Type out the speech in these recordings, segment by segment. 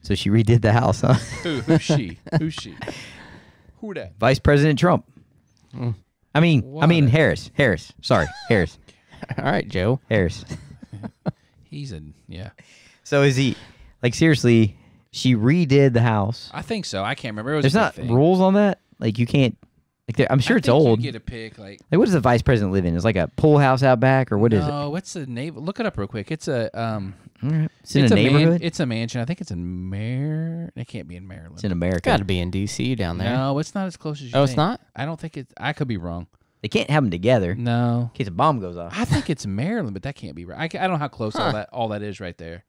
So she redid the house, huh? Who's she? Who's she? Who that? Vice President Trump. I mean Harris. Sorry, Harris. All right, Joe. Harris. He's yeah. So is he, like, seriously, she redid the house. I think so. I can't remember. It was There's a big not thing. rules on that? Like, you can't, like, I'm sure I it's think old. You get a pick, like Like, what does the vice president live in? It's like a pool house out back, or what is it? No, what's the name? Look it up real quick. It's a It's in a neighborhood? It's a mansion. I think it's in Maryland. It can't be in Maryland. It's in America. Got to be in D.C. down there. No, it's not as close as you Oh, think. it's not? I don't think it's. I could be wrong. They can't have them together in No, case a bomb goes off. I think it's Maryland, but that can't be right. I don't know how close all that is right there.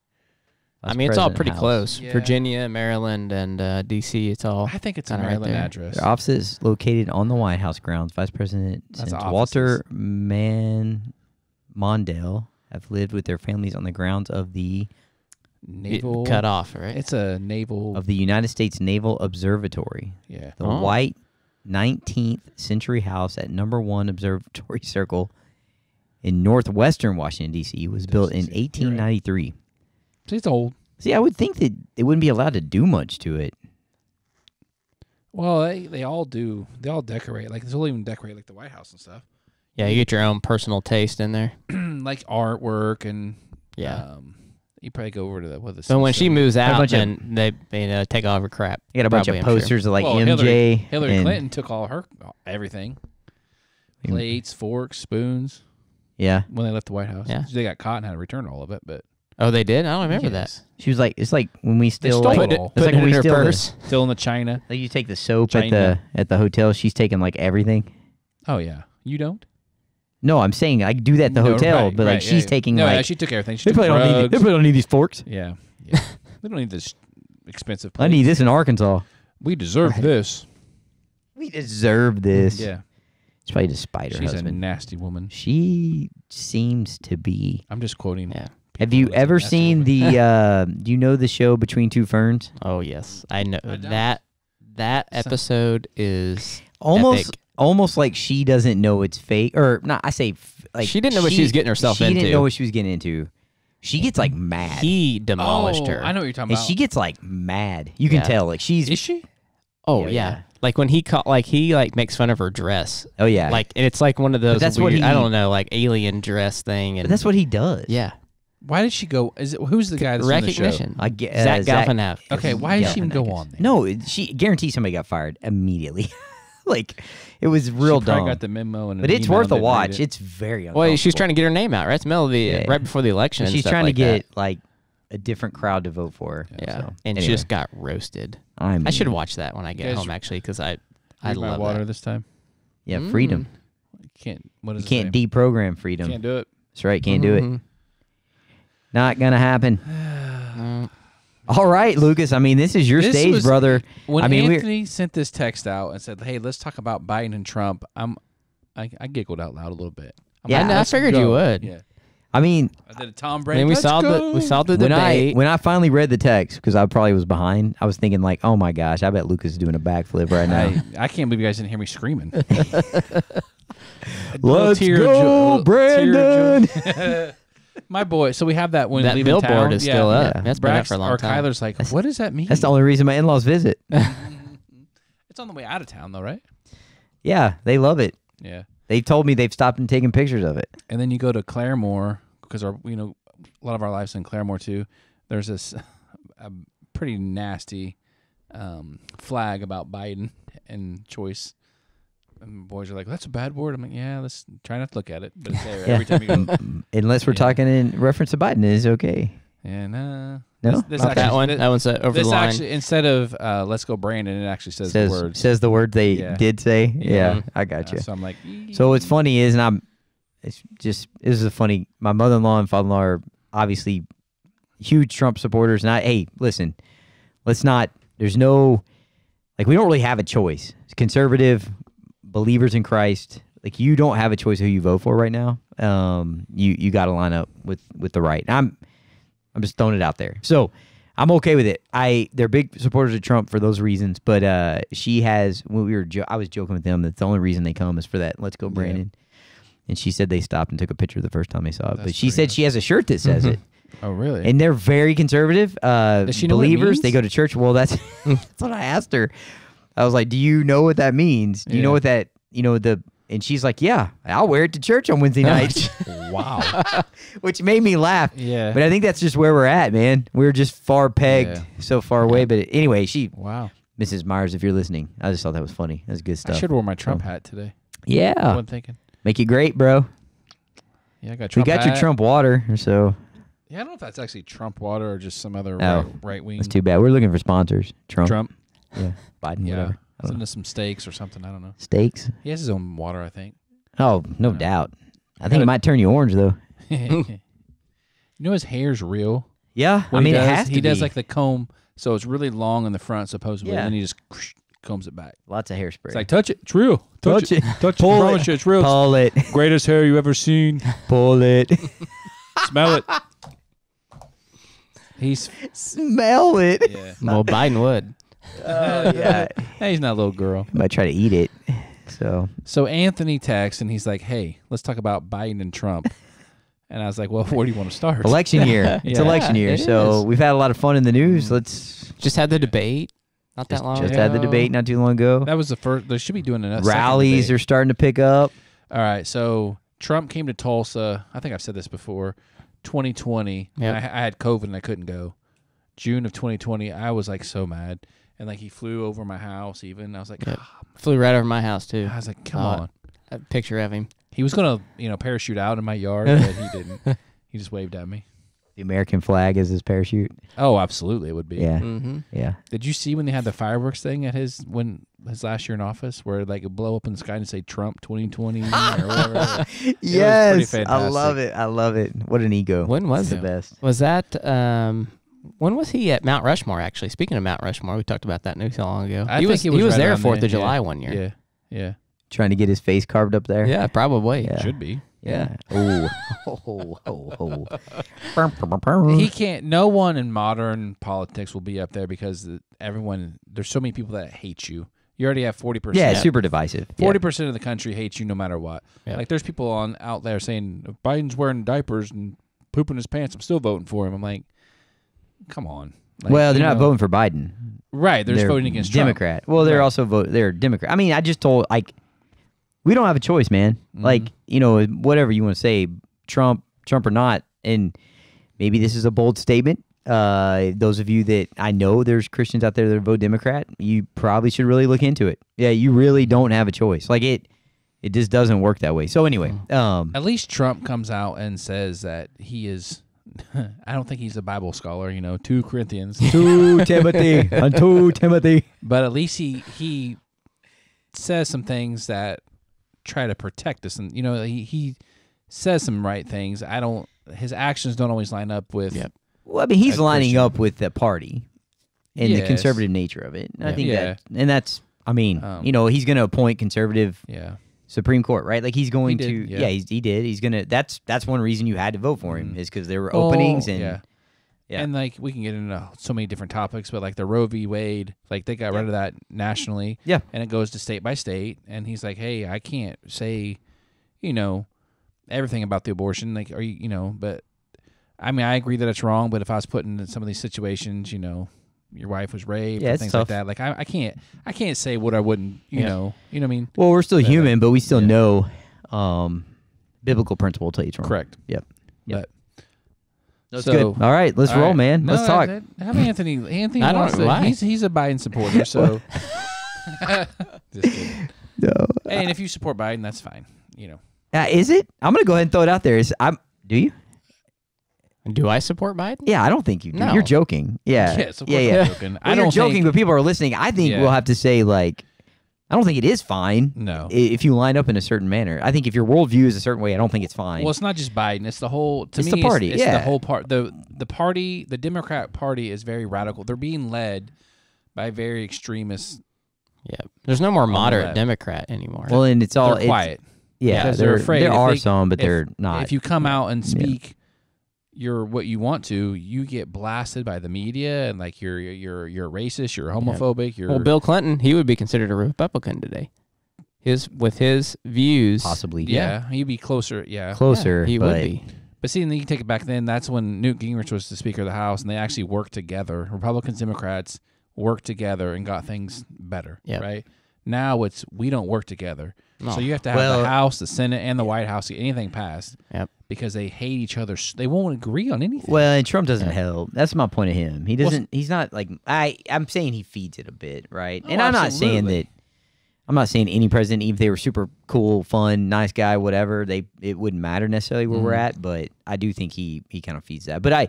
I mean, it's all President pretty house. close. Yeah. Virginia, Maryland, and D.C. It's all. I think it's a kinda right Maryland there. address. Their office is located on the White House grounds. Vice President That's since offices. Walter Mondale have lived with their families on the grounds of the Naval cut off, right? It's a naval. United States Naval Observatory. Yeah. The Oh. white 19th century house at number 1 Observatory Circle in northwestern Washington, D.C. was built in DC. You're right. 1893. So it's old. See, I would think that they wouldn't be allowed to do much to it. Well, they all do. They all decorate. Like they'll even decorate like the White House and stuff, Yeah, you get your own personal taste in there. like artwork and Yeah. You probably go over to the. So when she moves a out, bunch of- then they take all of her crap. You got a bunch Probably, of I'm sure. posters of like Well, MJ. Hillary and, Clinton took all her everything. Plates, forks, spoons. Yeah. When they left the White House, Yeah. they got caught and had to return all of it. But Oh, they did? I don't remember Yes. She was like, it's like when we still stole like, it all. it's Put like it when in we her steal purse. Still in the China. Like you take the soap China. at the hotel. She's taking like everything. Oh yeah, you don't. No, I'm saying I do that at the No, hotel, right, but like right, she's yeah. taking No, like yeah, she took everything. She they took probably don't need drugs. they probably don't need these forks. Yeah, they don't need this expensive. I Plates. need this in Arkansas. We deserve this. We deserve this. Yeah, It's probably to spite her she's a husband. nasty woman. She seems to be. I'm just quoting. Yeah. Have you people as a ever nasty seen woman. the? Do you know the show Between Two Ferns? Oh, yes. I know. I don't. That episode is epic. Almost like she doesn't know it's fake, or not. I say like She didn't know what she was getting herself She didn't into. know what she was getting into. She gets like mad, He demolished her. I know what you're talking and about. she gets like mad. You can Yeah. tell, like she's. Is she? Oh, Yeah, yeah. yeah. Like when he makes fun of her dress. Oh yeah, Like, and it's like one of those that's weird, what he- I don't know, like alien dress thing. And but that's what he does. yeah. Why did she go? Who's the guy that's on the show? Recognition. I get Zach Galifianakis. Okay, why did she even go Galifianakis. on there? No, she guarantees somebody got fired immediately. Like it was real she probably dumb. got the memo, and But it's worth a watch. It's very uncomfortable. Well, she's trying to get her name out, right? It's middle of the Yeah. right before the election. and She's stuff trying like to get that. like a different crowd to vote for her. Yeah, So, and she anyway, just got roasted. I I should mean, watch that when I get guys home, actually, because I my love water that. this time. Yeah, freedom. You can't. What is You can't deprogram freedom. Can't do it. That's right. Can't do it. Mhm. Not gonna happen. Mm. All right, Lucas. I mean, this is your This stage, was- brother. When I mean, Anthony sent this text out and said, "Hey, let's talk about Biden and Trump," I giggled out loud a little bit. I'm Yeah, like, I let's figured you go. would. Yeah, I mean, I did a Tom I Brady. mean, we Let's saw go. the when debate. I finally read the text, because I probably was behind, I was thinking like, oh my gosh, I bet Lucas is doing a backflip right now. I can't believe you guys didn't hear me screaming. Let's Tear of go, jo- Brandon. tear of jo- My boy. So we have that when that leaving billboard town. is still up. Yeah. That's been up Brax for a long or time. Kyler's like, what does that mean? That's the only reason my in-laws visit. It's on the way out of town though, right? Yeah, they love it. Yeah. They've told me they've stopped and taken pictures of it. And then you go to Claremore because a lot of our lives in Claremore too. There's this a pretty nasty flag about Biden and choice. And boys are like, "That's a bad word." I'm like, "Yeah, let's try not to look at it." But it's there every time you go. Unless we're Yeah. talking in reference to Biden, it is okay. Yeah, nah. No? This Not that actually- one. That one's over This the line. actually, instead of "Let's go, Brandon," it actually says the words. Says the word they Yeah. did say. Yeah, Yeah. I got you. So I'm like, So what's funny is, and it's just, this is a funny, my mother-in-law and father-in-law are obviously huge Trump supporters. And hey, listen, let's not, there's no, like, we don't really have a choice. It's conservative, believers in Christ. Like, you don't have a choice who you vote for right now. You got to line up with the right. I'm just throwing it out there. So I'm okay with it. They're big supporters of Trump for those reasons, but she has, when I was joking with them that the only reason they come is for that "Let's go, Brandon." And she said they stopped and took a picture the first time they saw it. That's But she pretty said she has a shirt that says it. Oh, really? and they're very conservative. Does she know what it Believers. means? They go to church. Well, that's that's what I asked her. I was like, "Do you know what that means? Do you know Yeah. what that the?" And she's like, "Yeah, I'll wear it to church on Wednesday nights," Wow. which made me laugh. Yeah. But I think that's just where we're at, man. We're just far pegged, Yeah. so far away. But anyway, Wow. Mrs. Myers, if you're listening, I just thought that was funny. That's good I stuff. should have worn my Trump hat today. I Yeah, wasn't thinking. make it great, bro. Yeah, I got We Trump got your hat. Trump water, so Yeah, I don't know if that's actually Trump water or just some other Oh, right wing. that's too bad. We're looking for sponsors. Trump. Trump. Yeah, Biden, Yeah. whatever. I don't Send know. us some steaks or something. I don't know. Steaks. He has his own water, I think. Oh, no Yeah. doubt. I think Gotta- it might turn you orange though. You know his hair's real. Yeah, What I mean he it does, has to he does be. like the comb, so it's really long in the front supposedly, Yeah. and then he just combs it back. Lots of hairspray. It's like touch it, it's real. Touch it. touch Pull it. it. Promise you, it's real. Pull it. Greatest hair you ever seen. Pull it. Smell it. He's Smell it. yeah. Well, Biden would. Yeah. Hey, he's not a little girl. Might try to eat it. So So Anthony texts and he's like, "Hey, let's talk about Biden and Trump." And I was like, "Well, where do you want to start?" election year. It's Yeah, election year. it So is. we've had a lot of fun in the news. Let's Just had the debate not that long just ago. had the debate not too long ago. That was the first. They should be doing another Rallies second are starting to pick up. debate. All right. So Trump came to Tulsa. I think I've said this before. 2020. Yep. I had COVID and I couldn't go. June of 2020. I was like so mad, and like he flew over my house. Even I was like, Yep. Flew right over my house too. I was like, come Oh, on. A picture of him. He was gonna, parachute out in my yard, but he didn't. He just waved at me. The American flag is his parachute. Oh, absolutely, it would be. Yeah. Mm-hmm. Yeah. Did you see when they had the fireworks thing at his last year in office, where like it blow up in the sky and say Trump 2020 or whatever? Yes. pretty I love fantastic. it. I love it. What an ego. When was It's it? the best. Was that when was he at Mount Rushmore? Actually, speaking of Mount Rushmore, we talked about that not so long ago. I he think was he was right there around 4th then, of July yeah. one year. Yeah, Trying to get his face carved up there. Yeah, probably. Yeah. should be. Yeah. Oh. Oh. He can't. No one in modern politics will be up there because everyone. There's so many people that hate you. You already have 40%. Yeah, it's super divisive. 40% of the country hates you no matter what. Yeah. Like there's people out there saying if Biden's wearing diapers and pooping his pants, I'm still voting for him. I'm like, come on. Like, Well, they're you not know. voting for Biden. Right, they're just voting against Trump. Democrat. Well, they're Right. also they're Democrat. I mean, I just told we don't have a choice, man. Mhm. Like, whatever you want to say, Trump or not, and maybe this is a bold statement. Those of you that I know there's Christians out there that vote Democrat, you probably should really look into it. Yeah, you really don't have a choice. Like it just doesn't work that way. So anyway, At least Trump comes out and says that he is. I don't think he's a Bible scholar, 2 Corinthians. to Timothy, unto Timothy. But at least he says some things that try to protect us, and he says some right things. His actions don't always line up with. Yep. Well, I mean, he's A lining Christian. up with the party and the Yes. conservative nature of it. And I Yeah. think Yeah. that's. I mean, he's going to appoint conservative Yeah. Supreme Court, right? Like he's going He to. did, yeah. He did. He's gonna. That's one reason you had to vote for him Mhm. is because there were openings and. yeah. Yeah. And like we can get into so many different topics, but like the Roe v. Wade, like they got rid of that nationally. Yeah. And it goes to state by state, and he's like, "Hey, I can't say, everything about the abortion. Like, are you, but I mean, I agree that it's wrong. But if I was put in some of these situations, your wife was raped, Yeah, and it's things tough. like that. Like, I can't say what I wouldn't, you Yeah. know what I mean? Well, we're still But, human, but we still yeah. know biblical principle will tell you it's wrong. Correct. Yep. But That's so, good. All right, let's all roll, right. man. No, Let's talk. Have Anthony. Anthony I don't wants know to. why. He's a Biden supporter, so. Just kidding. No. Hey, and if you support Biden, that's fine. Is it? I'm gonna go ahead and throw it out there. Do you? Do I support Biden? Yeah, I don't think you do. No. You're joking. Yeah. Yes, of yeah, course yeah. I'm joking. Well, I you're don't joking, think, but people are listening. I think Yeah. we'll have to say I don't think it is fine. no. If you line up in a certain manner. I think if your worldview is a certain way, I don't think it's fine. Well, it's not just Biden. It's the whole. To It's me, the party, It's yeah. the whole part. The party, the Democrat Party, is very radical. They're being led by very extremists. Yeah. There's no more the moderate left. Democrat anymore. Well, and it's all They're quiet. Yeah, because they're afraid. There if are they- some, but if- they're not. If you come out and speak what you want to, you get blasted by the media and like you're racist, you're homophobic, you're well, Bill Clinton, he would be considered a Republican today. With his views, Possibly, yeah, you'd be closer, yeah. closer. he but would be. But see, and then you take it back then, that's when Newt Gingrich was the Speaker of the House, and they actually worked together. Republicans, Democrats worked together and got things better, Yep. right? Now it's we don't work together. No. So you have to have Well- the House, the Senate, and the White House to get anything passed Yep. because they hate each other. They won't agree on anything. Well, and Trump doesn't help. That's my point of him. He doesn't. He's not like I'm saying he feeds it a bit, right? And Oh, I'm not saying absolutely. that. I'm not saying any president, even if they were super cool, fun, nice guy, whatever, it wouldn't matter necessarily where we're at. But I do think he kind of feeds that. But I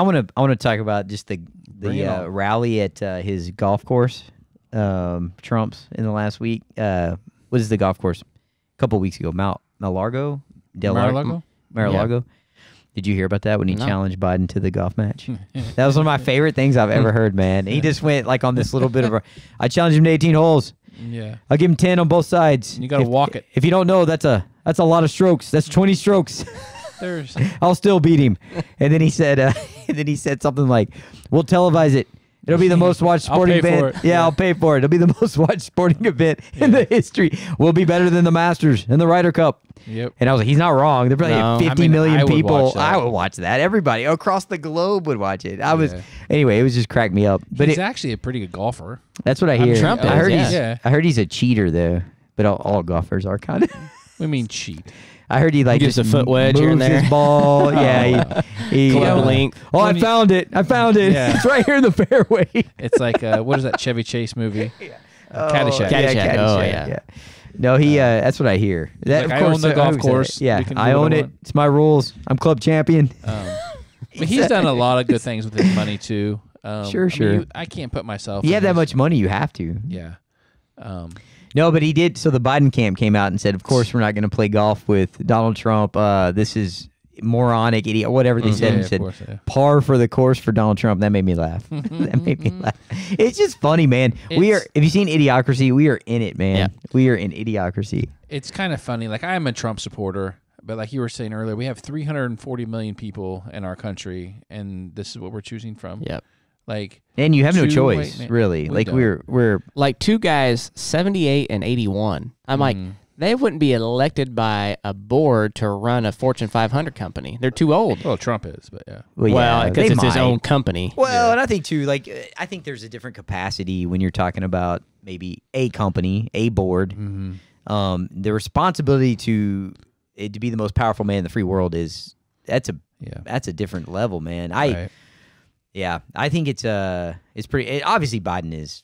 want to talk about just Bring it the on. rally at his golf course, Trump's in the last week. What is the golf course? A couple weeks ago, Mar-a-Lago, Mar-a-Lago? Mar-a-Lago. Did you hear about that when he No. challenged Biden to the golf match? That was one of my favorite things I've ever heard, man. He just went like on this little bit of I challenged him to 18 holes. Yeah. I'll give him 10 on both sides. You gotta If- walk it. If you don't know, that's a lot of strokes. That's 20 strokes. There's I'll still beat him. And then he said, something like, "We'll televise it. It'll be the most watched I'll sporting pay for event. it." Yeah, I'll pay for it. It'll be the most watched sporting event in the history. We'll be better than the Masters and the Ryder Cup." Yep. And I was like, he's not wrong. There probably No. 50 I mean, million I would people. watch that. I would watch that. Everybody across the globe would watch it. Yeah. Anyway, it was just cracked me up. But He's actually a pretty good golfer. that's what I hear. Trump I heard is, he's yeah. I heard he's a cheater though. But all golfers are kind of. We mean cheat. I heard he like Gives just a foot wedge here and moves there. his ball. Yeah, he Club length. Oh, I When you- found it! I found it! Yeah. It's right here in the fairway. It's like what is that Chevy Chase movie? Caddyshack. Caddyshack. Oh, yeah. No, he. That's what I hear. That, like, of I course, own the I golf always say that. course. Yeah, You can do I what own I it. want. It's my rules. I'm club champion. But he's done a lot of good things with his money too. Sure, I sure. mean, I can't put myself. You in have that his- much money, you have to. Yeah. No, but he did. So the Biden camp came out and said, "Of course, we're not going to play golf with Donald Trump. This is moronic, idiot, whatever they said." Yeah, And of said, course, yeah. "Par for the course for Donald Trump." That made me laugh. That made me laugh. It's just funny, man. It's- Have you seen Idiocracy? We are in it, man. Yeah. We are in Idiocracy. It's kind of funny. Like I am a Trump supporter, but like you were saying earlier, we have 340 million people in our country, and this is what we're choosing from. Yep. Like And you have no Two choice, white men- really. we Like don't. we're Like two guys, 78 and 81. I'm like, they wouldn't be elected by a board to run a Fortune 500 company. They're too old. well, Trump is, but yeah. well, yeah, because they it's his might. own company. Well, and I think too, like I think there's a different capacity when you're talking about maybe a company, a board. Mm-hmm. The responsibility to be the most powerful man in the free world that's a different level, man. Right. I think it's pretty. Obviously, Biden is.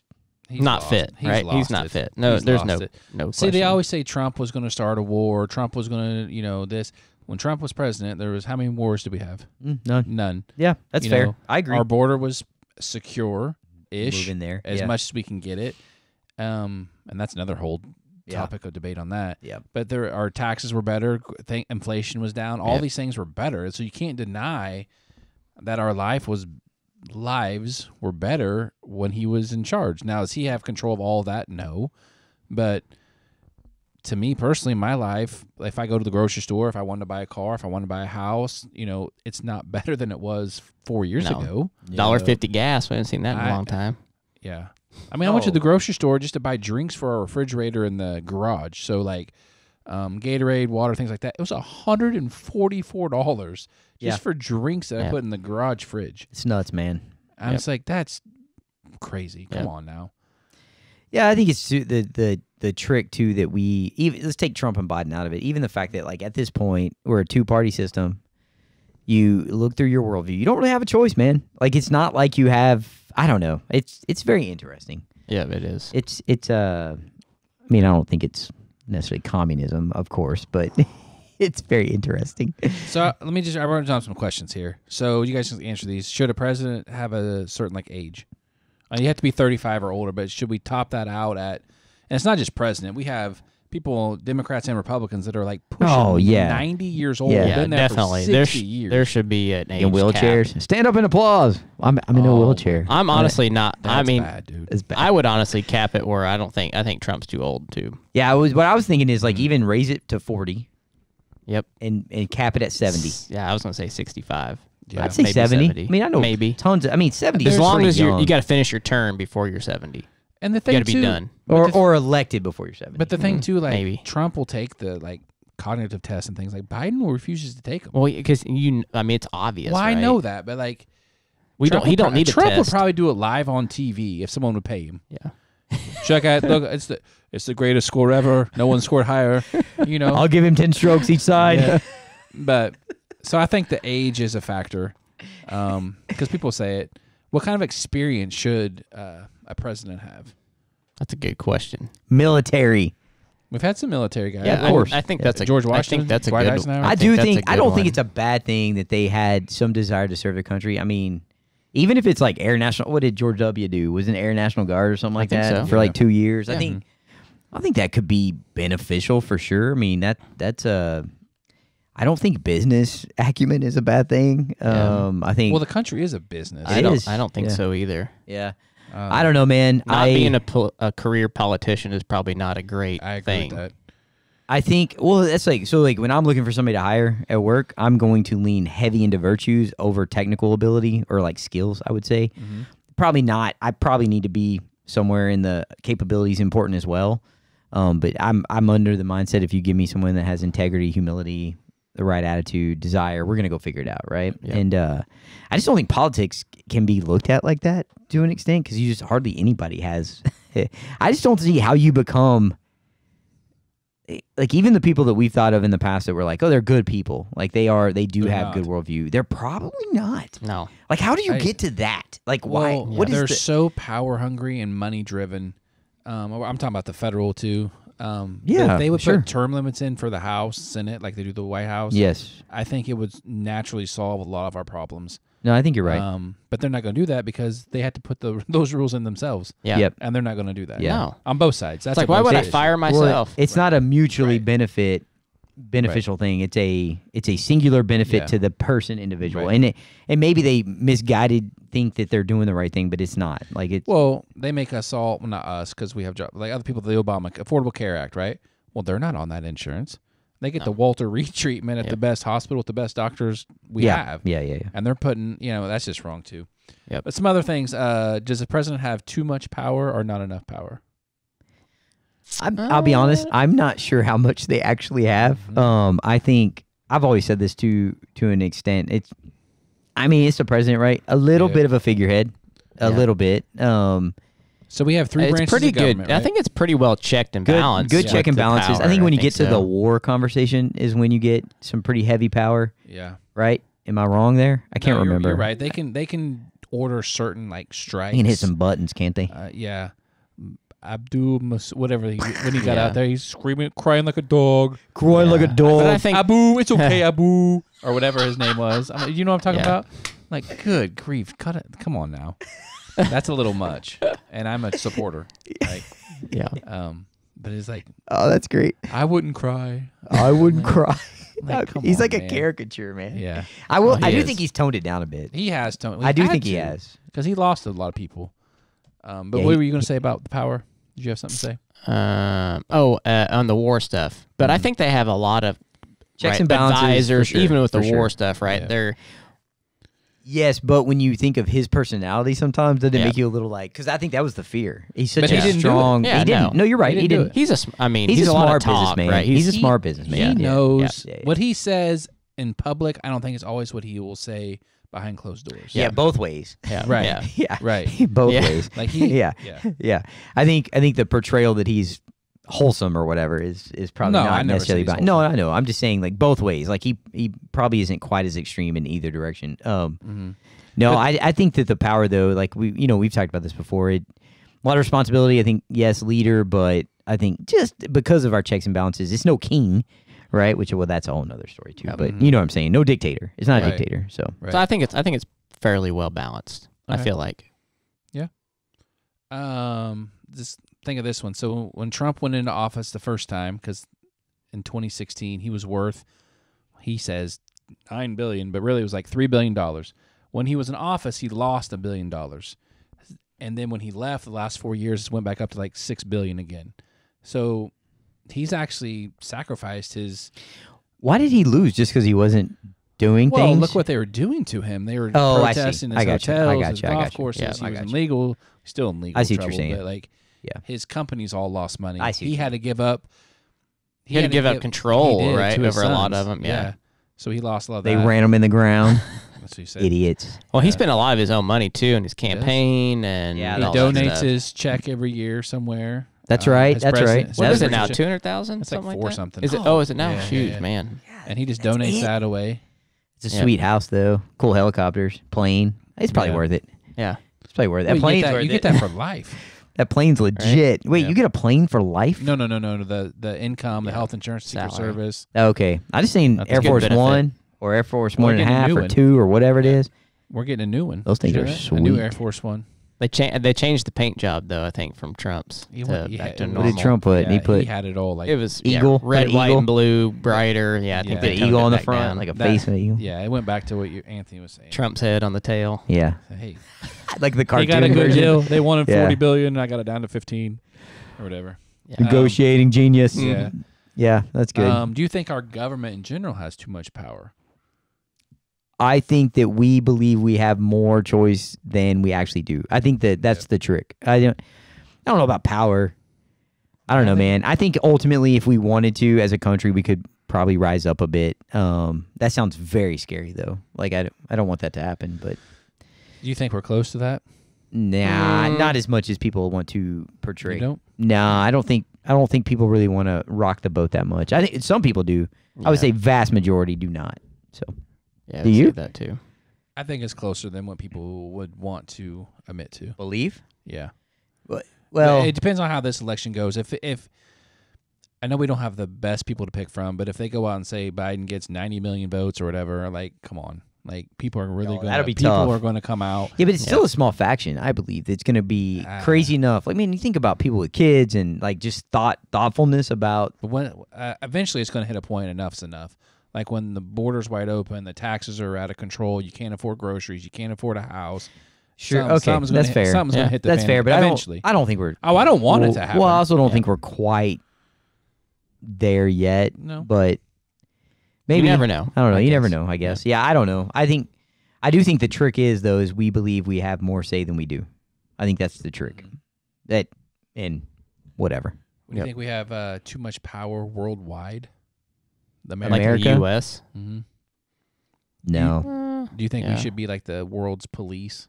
He's Not lost fit, it. right? lost He's not it. fit. No, He's there's lost no it. no. See, they question. always say Trump was going to start a war. Trump was going to, this. When Trump was president, there was how many wars did we have? None. None. Yeah, that's You fair. know, I agree. Our border was secure-ish, Move in there, as yeah. much as we can get it. And that's another whole Yeah. topic of debate on that. Yeah. But our taxes were better. Inflation was down. All Yep. these things were better. So you can't deny that our lives were better when he was in charge. Now, does he have control of all that? No. But to me personally, my life, if I go to the grocery store, if I wanted to buy a car, if I wanted to buy a house, it's not better than it was 4 years No. ago. $1.50 gas. We haven't seen that in a I- long time. Yeah. I mean, I went to Oh. the grocery store just to buy drinks for our refrigerator in the garage. So, like, Gatorade, water, things like that. It was $144 just Yeah. for drinks that I Yeah. put in the garage fridge. It's nuts, man. I was like, that's crazy. Come Yep. on now. Yeah, I think it's the trick too that we even let's take Trump and Biden out of it. Even the fact that like at this point we're a two-party system. You look through your worldview. You don't really have a choice, man. Like it's not like you have. I don't know. It's very interesting. Yeah, it is. It's I mean, I don't think it's necessarily communism, of course, but it's very interesting. So let me I wrote down some questions here. So you guys can answer these. Should a president have a certain like age? You have to be 35 or older, but should we top that out at? And it's not just president. We have people, Democrats and Republicans, that are like pushing 90 years old. Yeah. Yeah, Been there definitely. For 60 years. There should be an age In wheelchairs, cap. stand up and applause. I'm in a Oh, wheelchair. I'm honestly not. I That's mean, bad, dude. It's bad. I would honestly cap it where I think Trump's too old too. Yeah, what I was thinking is like even raise it to 40 Yep. and cap it at 70. Yeah, I was gonna say 65. Yeah. I'd say maybe 70. 70. I mean, I know Maybe. tons of. I mean, 70 As is long pretty as young. you got to finish your term before you're 70. And the You thing got to be too, done. or elected before you're 70. But the thing too, like maybe. Trump will take the like cognitive tests and things, like Biden refuses to take them. Well, because I mean, it's obvious. Well, I right? know that, but like, He don't need a Trump would test. probably do it live on TV if someone would pay him. Yeah. Check out, look, it's the greatest score ever. No one scored higher. You know, I'll give him 10 strokes each side. Yeah. But so I think the age is a factor, because people say it. What kind of experience should a president have? That's a good question. Military. We've had some military guys. Yeah, of course. I think Yeah. that's a George I Washington, think that's a Dwight good. Eisenhower. I think do that's a think I good don't think one. it's a bad thing that they had some desire to serve the country. I mean, even if it's like Air National, what did George W. do? Was it Air National Guard or something like think that so. for like 2 years? Yeah. I think that could be beneficial for sure. I mean, that's a. I don't think business acumen is a bad thing. I think. Well, the country is a business. It is. I don't think Yeah. so either. yeah. I don't know, man. Not being a career politician is probably not a great I agree thing. with that. I think, well, that's like, so like when I'm looking for somebody to hire at work, I'm going to lean heavy into virtues over technical ability or like skills, I would say. Probably not. I probably need to be somewhere in the capabilities important as well. But I'm under the mindset, if you give me someone that has integrity, humility, the right attitude, desire, we're going to go figure it out, right? Yeah. And I just don't think politics can be looked at like that to an extent, because you just hardly anybody has. I just don't see how you become, like, even the people that we've thought of in the past that were like, oh, they're good people. Like they do They're have not. good worldview. They're probably not. No. Like, how do you I- get to that? Like, why? Well, What is they're the, so power hungry and money driven. I'm talking about the federal too. Yeah, if they would sure. put term limits in for the House, Senate, like they do the White House. Yes. I think it would naturally solve a lot of our problems. No, I think you're right. But they're not going to do that because they had to put those rules in themselves. Yeah. Yep. And they're not going to do that. Yeah. No. On both sides. That's It's like, a why both would I sides fire issue. myself? It's not a mutually Right. beneficial thing. It's a singular benefit Yeah. to the person individual, Right. and maybe they misguided think that they're doing the right thing, but it's not. Like it's Well, they make us all, well, not us, because we have jobs, like other people, the Obama Affordable Care Act, right? Well, they're not on that insurance. They get the Walter Reed treatment at the best hospital with the best doctors we have. yeah. And they're putting, that's just wrong too. Yep. But some other things, does the president have too much power or not enough power? I'll be honest. I'm not sure how much they actually have. I think I've always said this to an extent. It's the president, right? A little Yeah. bit of a figurehead, a Yeah. little bit. So we have three It's branches pretty of good. government, I right? think it's pretty well checked and balanced. Good with check and the balances. power. I think when you get to so. the war conversation is when you get some pretty heavy power, Yeah. right? Am I wrong there? I can't No, you're- remember. You're right. They can order certain like strikes. They can hit some buttons, can't they? Yeah. Whatever when he got Yeah. out there, he's screaming, crying like a dog. Crying like a But dog. I think Abu, it's okay, Abu, or whatever his name was. I mean, you know what I'm talking Yeah. about? Like, good grief, cut it! Come on now, that's a little much. And I'm a supporter, right? yeah. But it's like Oh, that's great. I wouldn't cry. I wouldn't cry. Like, come He's on, like a man. caricature, man. Yeah, I will. he I do is. think he's toned it down a bit. he has. Tony. I do think he has. because he lost a lot of people. But Yeah, what he- were you going to say about the power? Did you have something to say? On the war stuff. But I think they have a lot of Checks and balances, for advisors, sure, even with the for war sure. stuff, right? Yeah. They're Yes, but when you think of his personality, sometimes doesn't it Yeah. make you a little like? Because I think that was the fear. He's such But a he didn't do it. strong. Yeah, he didn't. no. No, you're right. He He didn't do didn't. it. He's a a lot smart of talk, businessman. right? He's a He- smart businessman. He Yeah. knows Yeah. what he says in public. I don't think it's always what he will say behind closed doors. Yeah, both ways. yeah, Right. Yeah. Yeah, Right. both Yeah. ways. Like he. Yeah. Yeah. I think the portrayal that he's wholesome or whatever is probably No, I not never necessarily. said he's No, wholesome. I know. I'm just saying like both ways. Like he probably isn't quite as extreme in either direction. No, I think that the power though, like we've talked about this before. A lot of responsibility. I think yes, leader, but I think just because of our checks and balances, it's no king, right? Which that's a whole nother story too. But you know what I'm saying? No dictator. It's not a Right. dictator. So Right. So I think it's fairly well balanced. I Okay. feel like. Just think of this one. So when Trump went into office the first time, because in 2016 he was worth, he says $9 billion, but really it was like $3 billion. When he was in office, he lost $1 billion, and then when he left, the last 4 years it went back up to like $6 billion again. So he's actually sacrificed his. why did he lose? Just because he wasn't doing Well, things? look what they were doing to him. They were Oh, I see. protesting I his got you. I hotels, got his you. I golf got you. courses. Yeah, he I was got you. illegal. Still in legal I see what trouble. you're saying. But like, Yeah. his companies all lost money. I see what He you had to give up. He had to give up control, he did, right, to his over a lot sons. of them. Yeah. So he lost a lot of They that. ran him in the ground. That's what he said. Idiots. Well, he spent a lot of his own money too in his campaign, and Yeah, He all that donates stuff. his check every year somewhere. That's right. as That's president. right. So What That's is it that's now? just- 200,000? It's like something four that? something. Is it? Oh, is it now? Yeah, Shoot, yeah. man. And he just That's donates it. that away. It's a Yeah. sweet house though. Cool helicopters, plane. It's probably Yeah. worth it. Yeah. It's probably worth it. Well, That plane's you worth get it. that for life. That plane's legit. Wait, Yeah. you get a plane for life? No. The income, the health insurance, Secret Salary. Service. Okay. I just seen That's Air a good Force benefit. One or Air Force Well, 1.5 getting a new or one. 2 or whatever it is. We're getting a new one. Those things Did you are hear that? A new sweet. Air Force One. They changed the paint job though, I think, from Trump's He to went- back to yeah, normal. What did Trump put? Yeah, He put had it all like It was Eagle? red, Put an white, eagle? and blue, brighter. Yeah, I think Yeah. they the toned eagle it on the back front, down. like a that- face of an eagle. Yeah, it went back to what Anthony was saying. Trump's head on the tail. Yeah. Hey, Like the he cartoon got a good version. deal. They wanted Yeah. 40 billion. I got it down to 15 or whatever. Yeah. Negotiating genius. Yeah. Yeah, that's good. Do you think our government in general has too much power? I think that we believe we have more choice than we actually do. I think that that's the trick. I don't know about power. I don't know, man. I think ultimately, if we wanted to, as a country, we could probably rise up a bit. That sounds very scary, though. Like I don't want that to happen, but Do you think we're close to that? nah, not as much as people want to portray. You don't? Nah, I don't think people really want to rock the boat that much. I think some people do. I would Yeah. say vast majority do not. So Yeah, Do I'd say you? that too? I think it's closer than what people would want to admit to. believe. Yeah. Well, it depends on how this election goes. If I know we don't have the best people to pick from, but if they go out and say Biden gets 90 million votes or whatever, like, come on. Like, people are really No, going that'll be people tough. are going to come out. yeah, but it's still a small faction. I believe it's going to be Ah. crazy enough. Like, I mean, you think about people with kids and like just thoughtfulness about. But when eventually it's going to hit a point, enough's enough. Like when the border's wide open, the taxes are out of control, you can't afford groceries, you can't afford a house. Sure, Some- okay, something's gonna that's hit- fair. Something's going Yeah. to hit the That's fan fair, but eventually. I don't think we're. I don't want well, it to happen. Well, I also don't Yeah. think we're quite there yet. No. But maybe You never know. I don't know. I You never guess. know. I guess. Yeah, I don't know. I do think the trick is though is we believe we have more say than we do. I think that's the trick. That and whatever. Do you think we have too much power worldwide? The Like America. the America? U.S. Mhm. No. Do you think Yeah. we should be like the world's police?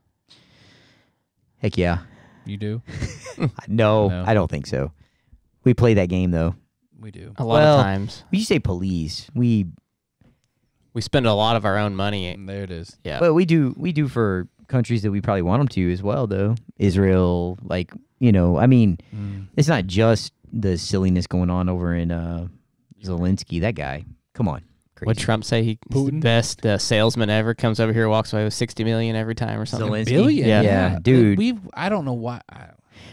Heck yeah. You do? No, No. I don't think so. We play that game though. We do. A lot Well, of times When you say police, we we spend a lot of our own money. And there it is. Yeah. well we do for countries that we probably want them to as well though. Israel, like I mean, it's not just the silliness going on over in Zelensky. That guy, come on, crazy. Would Trump say he's the Putin? best salesman ever? Comes over here, walks away with 60 million every time or something. Zelensky? Billion? Yeah. Dude. I don't know why.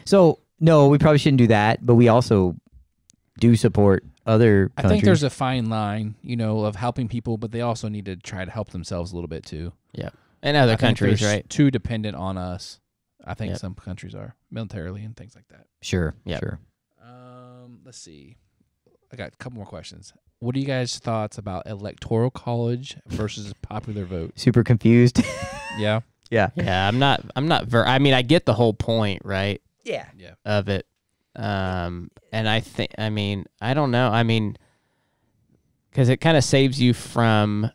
So no, we probably shouldn't do that, but we also do support other I countries. think there's a fine line, of helping people, but they also need to try to help themselves a little bit too. Yeah. And other I think countries, they're right? Too dependent on us. I think Yep. some countries are militarily and things like that. sure, Yep. sure. Let's see. I got a couple more questions. What are you guys' thoughts about electoral college versus popular vote? Super confused. Yeah. yeah, Yeah, I'm not I mean, I get the whole point, right, yeah. Yeah. of it. And I don't know. I mean, cuz it kind of saves you from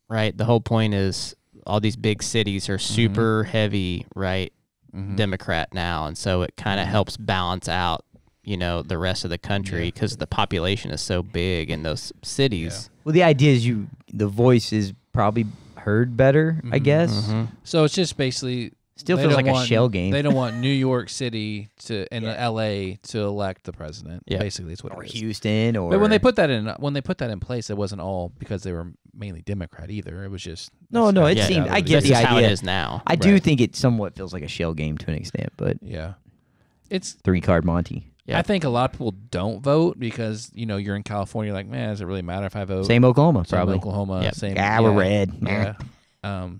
right, the whole point is all these big cities are super heavy, right? Mhm. Democrat now, and so it kind of helps balance out the rest of the country because the population is so big in those cities. Well, the idea is the voice is probably heard better, I guess. So it's just basically Still they feels don't like a want- shell game. They don't want New York City and LA to elect the president. Yeah. Basically, it's what Or it is. Houston, or But when they put that in place, it wasn't all because they were mainly Democrat either. It was just No, it Yeah, seemed. I get get That's the just how it idea. is now. I do Right. think it somewhat feels like a shell game to an extent, but Yeah, it's. 3-card Monty. Yeah. I think a lot of people don't vote because you're in California. Like, man, does it really matter if I vote? Same Oklahoma, Same probably. Oklahoma. Yep. Same. Yeah, we're red. Yeah.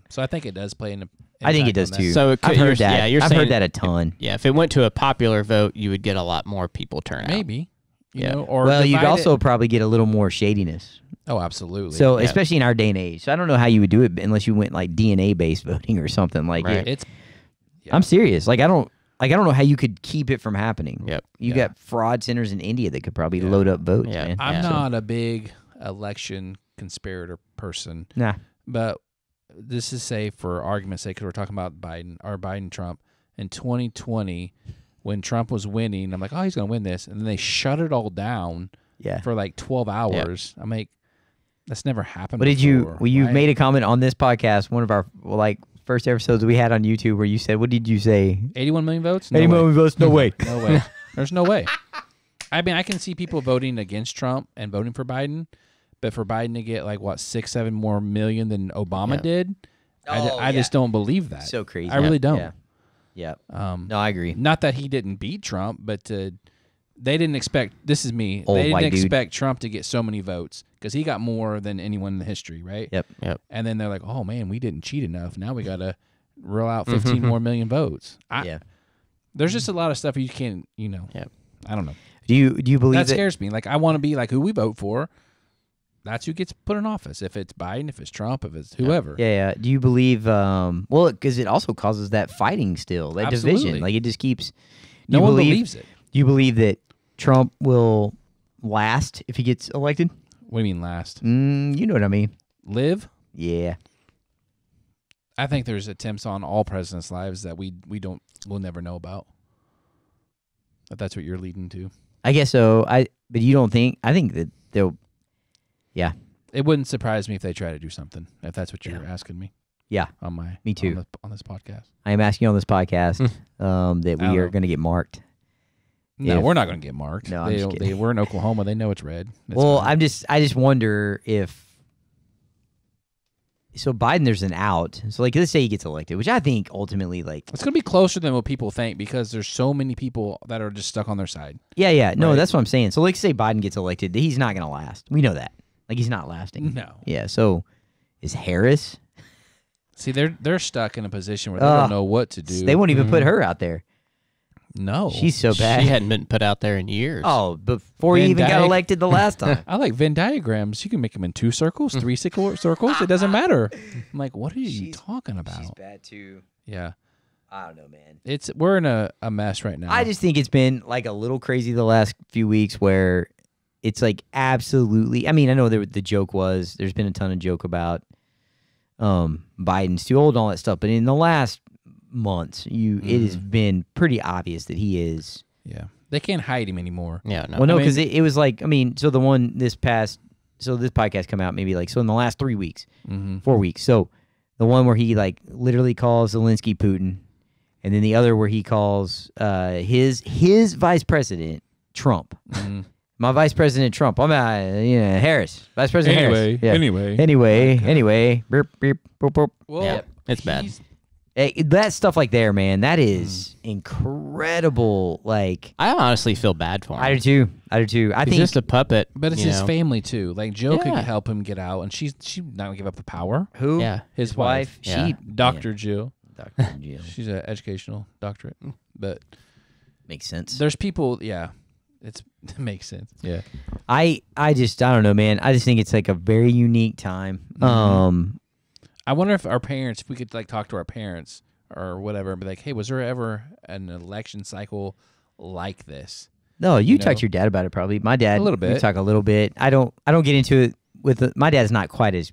So I think it does play an. I think it impact does on too. that. So it could- I've you're- heard that. yeah, you're I've saying- heard that a ton. Yeah, if it went to a popular vote, you would get a lot more people turn out. Maybe. You Yeah. know, or Well, you'd divide also it. probably get a little more shadiness. Oh, absolutely. So, Yeah. especially in our day and age. So, I don't know how you would do it unless you went like DNA based voting or something like Right. it. it's. I'm serious. Like, I don't. like I don't know how you could keep it from happening. Yep. You Yeah. got fraud centers in India that could probably Yeah. load up votes, Yeah. man. I'm Yeah. not a big election conspirator person, Nah. but this is say for argument's sake, because we're talking about Biden Trump in 2020 when Trump was winning. I'm like, oh, he's gonna win this, and then they shut it all down Yeah. for like 12 hours. I'm like, that's never happened. What did you? before. Well, you Why- made a comment on this podcast, one of our first episodes we had on YouTube, where you said, "What did you say? 81 million votes? 80 million votes? No way." No way. There's no way. I mean, I can see people voting against Trump and voting for Biden, but for Biden to get like what 6-7 more million than Obama Yeah. did, Oh, I just don't believe that. So crazy. I really don't. Yeah. Yeah. No, I agree. Not that he didn't beat Trump, but they didn't expect. This is me. Old They didn't white dude. expect Trump to get so many votes because he got more than anyone in the history, right? Yep. And then they're like, "Oh man, we didn't cheat enough. Now we got to roll out 15 more million votes." Yeah. There's just a lot of stuff you can't. Yep. I don't know. Do you believe That scares me. Like I want to be like who we vote for. That's who gets put in office. If it's Biden, if it's Trump, if it's whoever. Yeah. Do you believe? Well, because it also causes that fighting still, that Absolutely. division. Like it just keeps. No you one believe, believes it. Do you believe that Trump will last if he gets elected? What do you mean last? You know what I mean. Live? Yeah. I think there's attempts on all presidents' lives that we'll never know about. If that's what you're leading to. I guess so. But you don't think? I think that they'll. Yeah. It wouldn't surprise me if they try to do something. If that's what you're asking me. Yeah. On my Me too. on this podcast. I am asking you on this podcast that I we don't are know. going to get marked. No, If- we're not going to get marked. No, I'm just kidding. We're in Oklahoma. They know it's red. It's Well, fine. I just wonder if. So Biden, there's an out. So like, let's say he gets elected, which I think ultimately, like, it's going to be closer than what people think because there's so many people that are just stuck on their side. yeah, no, Right. that's what I'm saying. So like, say Biden gets elected, he's not going to last. We know that. Like, he's not lasting. No. Yeah. So is Harris? See, they're stuck in a position where they don't know what to do. They won't even put her out there. No. She's so bad. She hadn't been put out there in years. Oh, before he Venn even got diag- elected the last time. I like Venn diagrams. You can make them in 2 circles, 3 circles. It doesn't matter. I'm like, what are you talking about? bad too. Yeah. I don't know, man. We're in a mess right now. I just think it's been like a little crazy the last few weeks where it's like absolutely. I mean, I know the joke was there's been a ton of joke about Biden's too old and all that stuff, but in the last months, it has been pretty obvious that he is. Yeah. They can't hide him anymore. Yeah, no. Well, no, I mean- because it was like, I mean, so the one this podcast come out maybe like, so in the last 3 weeks, 4 weeks. So the one where he like literally calls Zelensky Putin, and then the other where he calls his vice president Trump. My vice president Trump. I'm Harris, Vice President Harris. Yeah. Anyway. Burp, burp, burp, burp. Well, Yeah, it's bad. Hey, that stuff like there, man, that is incredible. Like, I honestly feel bad for him. I do too. I He's think just a puppet. But it's you his know? family too. Like Jill could Yeah. help him get out, and she's not gonna give up the power. who Yeah. his wife. Yeah. She Dr. Jill. Dr. Jill. She's an educational doctorate. But Makes sense. there's people. Yeah, it makes sense. Yeah. I don't know, man. I just think it's like a very unique time. I wonder if our parents, if we could like talk to our parents or whatever, and be like, "Hey, was there ever an election cycle like this?" No, you know? talked to your dad about it probably. My dad, A little We bit. talk a little bit. I don't get into it with my dad's not quite as.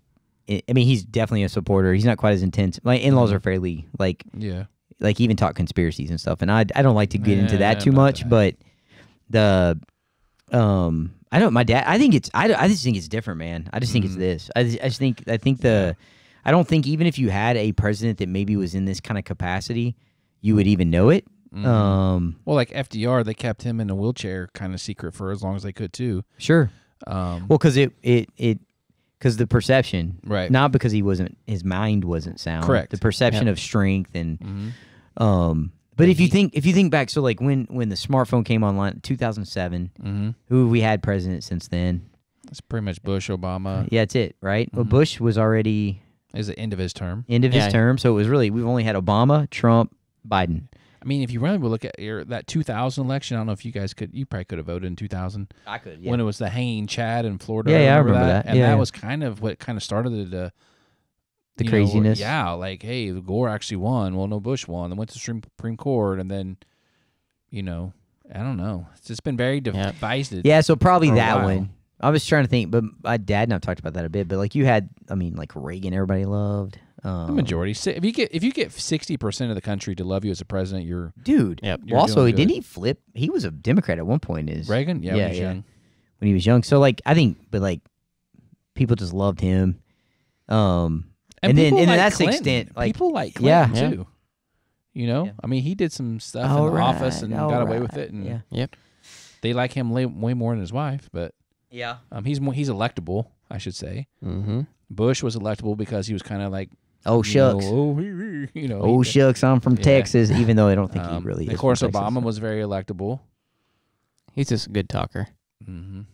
I mean, he's definitely a supporter. He's not quite as intense. My in-laws are fairly like Yeah. even talk conspiracies and stuff, and I don't like to get into that Yeah, too not much. that. But I don't. My dad. I think it's. I just think it's different, man. I just think it's this. I think the. I don't think even if you had a president that maybe was in this kind of capacity, you would even know it. Well, like FDR, they kept him in a wheelchair, kind of secret for as long as they could too. Sure. Um, Well, because because the perception, Right. Not because his mind wasn't sound. Correct. The perception of strength and, But if you think back, so like when the smartphone came online, 2007, who we had president since then? it's pretty much Bush, Obama. Yeah, that's it, right? Well, Bush was already Is the end of his term. end of his Yeah. term, so it was really we've only had Obama, Trump, Biden. I mean, if you really would look at that 2000 election, I don't know if you guys you probably could have voted in 2000 I could, when it was the hanging Chad in Florida. Yeah, I remember that. And Yeah, that yeah. was kind of what kind of started The you know, craziness. yeah, like, hey, Gore actually won. Well, no, Bush won. Then went to Supreme Court, and then, I don't know. It's just been very divisive. Yeah, so probably for a that while. one. I was trying to think, but my dad and I've talked about that a bit. But like you had, like Reagan, everybody loved. The majority. If you get 60% of the country to love you as a president, you're Dude. Yep. You're Well, also, doing good. didn't he flip? He was a Democrat at one point. Reagan. Yeah, when he was young. when he was young. So like I think, but like people just loved him. And then people and like that's the Clinton. extent. Like people like Yeah. Clinton Yeah. too. Yeah. I mean, he did some stuff in the office and got away with it, and yeah. Yep. they like him way more than his wife. But Yeah. he's electable, I should say. Mm-hmm. Bush was electable because he was kind of like, Oh shucks. Oh he- shucks. I'm from Yeah. Texas, even though I don't think he really is. Of course, from Texas. Obama was very electable. He's just a good talker.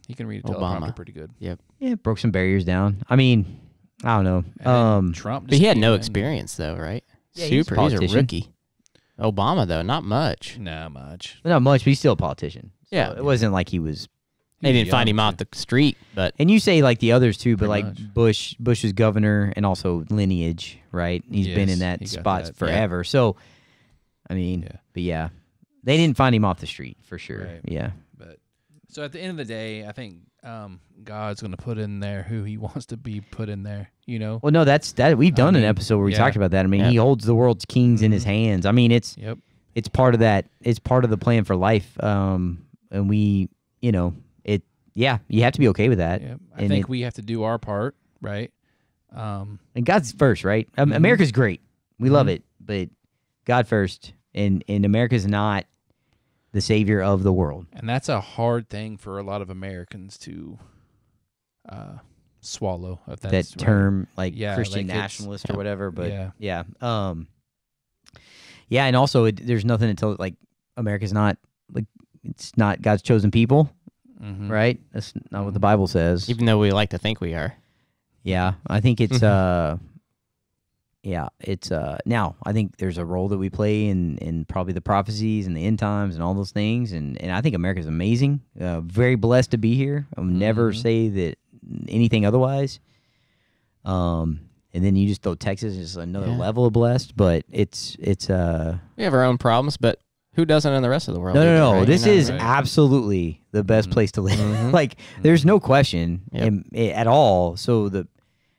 He can read a Obama. teleprompter pretty good. Yeah, broke some barriers down. I mean, I don't know. And then Trump, But he had just no came in. experience, though, right? Yeah, he's a Super. He's a politician. rookie. Obama, though, not much. Not much. Not much, but he's still a politician. So Yeah. it wasn't like he was. They He was didn't find young, him out the street, but And you say like the others too, but Pretty like much. Bush was governor and also lineage, right? He's been in Yes, that he got spot that, yeah. forever. So, I mean, Yeah. but yeah, they didn't find him off the street for sure. Right. Yeah. But so at the end of the day, I think God's going to put in there who He wants to be put in there. Well, no, that's that. We've done an mean, episode where we yeah. talked about that. I mean, Yeah. he holds the world's kings in his hands. I mean, it's Yep. part of that. It's part of the plan for life. And we, yeah, you have to be okay with that. Yep. I And think it- we have to do our part, right? And God's first, right? America's great. We love it, but God first. And America's not the savior of the world. And that's a hard thing for a lot of Americans to swallow. If That that's right. term, like Yeah, Christian like it's- nationalist or whatever. But Yeah. yeah. And also, there's nothing until like America's not like it's not God's chosen people, Mhm. right? That's not what the Bible says. even though we like to think we are. Yeah, I think it's now I think there's a role that we play in probably the prophecies and the end times and all those things, and I think America's amazing. Very blessed to be here. I'll never say that anything otherwise. And then you just throw Texas as another Yeah. level of blessed, but it's We have our own problems, but who doesn't in the rest of the world? no. either, right? This You know? is right. absolutely the best place to live. Mhm. Like, there's no question Yep. at all. So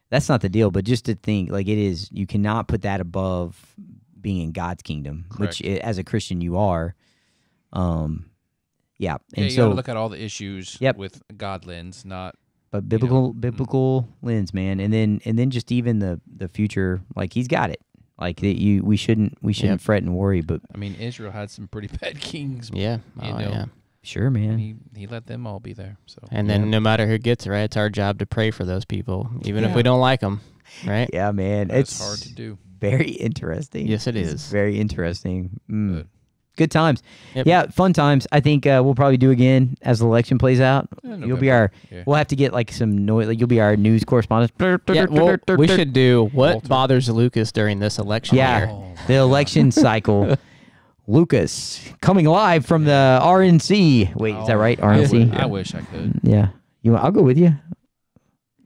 that's not the deal. But just to think, like, it is. You cannot put that above being in God's kingdom, which as a Christian you are. Yeah, and Yeah, you so got to look at all the issues Yep. with a God lens, not but biblical lens, man, and then just even the future. Like, He's got it. Like we shouldn't Yep. fret and worry. But I mean, Israel had some pretty bad kings. Yeah. You Oh, know. yeah. sure, And man. he let them all be there. So And then no matter who gets it, right, it's our job to pray for those people, even if Yeah. we don't like them, right? Yeah, man. that's It's hard to do. very interesting. Yes, it It's is. very interesting. Good. Good times. Yep. Yeah, fun times. I think we'll probably do again as the election plays out. You'll be our. Yeah. We'll have to get like some noise. Like, you'll be our news correspondent. Yeah, well, we should do what Walter. bothers Lucas during this election Yeah, year. Oh, the election cycle. Lucas coming live from the RNC. Wait, is that right? RNC. I wish I could. Yeah. I'll go with you.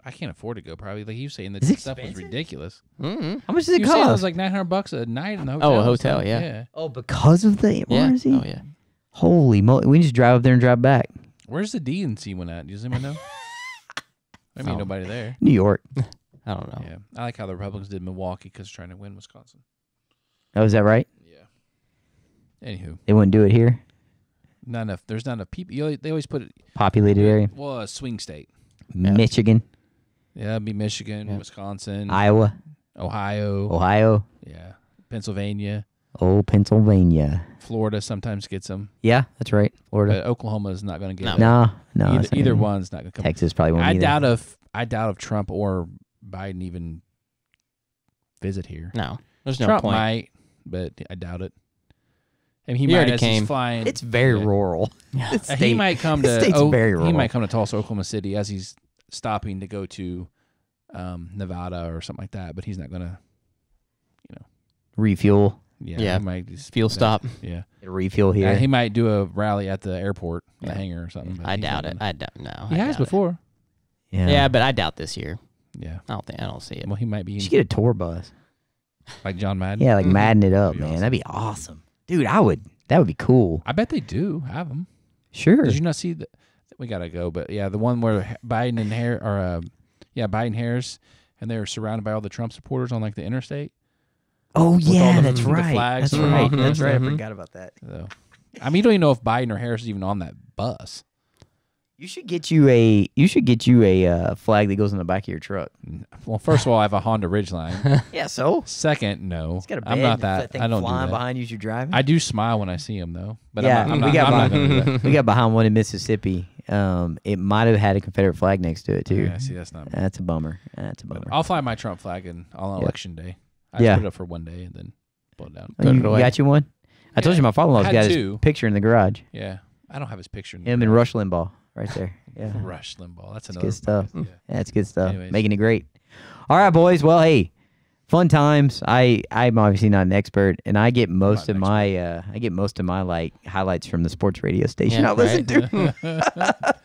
I can't afford to go. Probably like you saying that Is it stuff was expensive? ridiculous. Mm-hmm. How much does it You saying it was cost? like $900 a night in the hotel. a hotel, so, yeah. Oh, because of the Yeah. RNC. Oh, yeah. Holy moly! We can just drive up there and drive back. Where's the DNC one at? Does anyone know? I mean, Oh. nobody there. New York. I don't know. Yeah, I like how the Republicans did Milwaukee because trying to win Wisconsin. Oh, is that right? Yeah. Anywho, They wouldn't do it here. not enough. There's not enough people. They always put it. Populated area. Well, a swing state. Yeah. Michigan, Yeah, that'd be Michigan, Yeah. Wisconsin, Iowa, Ohio. Ohio, Yeah, Pennsylvania, Pennsylvania. Florida sometimes gets them, Yeah, that's right. Florida. but Oklahoma is not going to get No. it. No, either, it's not either gonna- one's not going to come. Texas probably won't I either. doubt if Trump or Biden even visit here. No, there's no Trump point. might, but I doubt it. And he He might already as came. he's flying. It's very yeah. rural. Yeah. This He state- might come this to state's very rural. he might come to Tulsa, Oklahoma City as he's stopping to go to Nevada or something like that. But he's not gonna, refuel. Yeah. He might just, Fuel stop. Yeah, Get a refuel here. he might do a rally at the airport, the Yeah. hangar or something. but I he's doubt not it. gonna- I doubt. No, He I has doubt it. before. Yeah, but I doubt this year. Yeah. I don't see it. Well, he might be You should get a tour bus. like John Madden. Yeah, like Madden it up, That'd be man. awesome. That'd be awesome, dude. That would be cool. I bet they do have them. Sure. Did you not see we gotta go, but yeah, the one where Biden and Biden Harris, and they were surrounded by all the Trump supporters on like the interstate. Oh all yeah, the- that's the right. flags That's and right. all- That's right. I Mhm. forgot about that. So, I mean, you don't even know if Biden or Harris is even on that bus. You should get you a flag that goes on the back of your truck. Well, first of all, I have a Honda Ridgeline. Yeah, so Second, no, it's got a bed. I'm not and that. thing I don't do flying that. behind you as you're driving. I do smile when I see them though, but Yeah, I'm we not, got I'm not behind- gonna do that. we got behind one in Mississippi. It might have had a Confederate flag next to it too. Yeah, see, that's not me. That's a bummer. That's a bummer. I'll fly my Trump flag on Yeah. election day. I Yeah. put it up for one day and then pull it down. Put it you away. got you one? I told Yeah, you my father-in-law's I had got his two. picture in the garage. Yeah, I don't have his picture. In Him and Rush Limbaugh right there. Yeah. Rush Limbaugh. That's It's another good stuff. Yeah. That's good stuff. Anyways. Making it great. All right, boys. Well, hey, fun times. I'm obviously not an expert, and I get most of an my like highlights from the sports radio station Yeah, I listen to.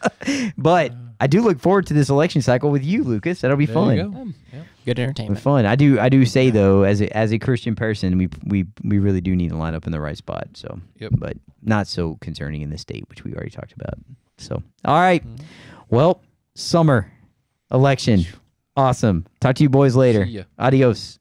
But I do look forward to this election cycle with you, Lucas. That'll be There fun. you go. Yeah. Good Be entertainment. fun. I do say though, as a Christian person, we really do need to line up in the right spot. So, Yep. but not so concerning in this state, which we already talked about. So, all right. Well, summer election, awesome. Talk to you boys later. See ya. Adios.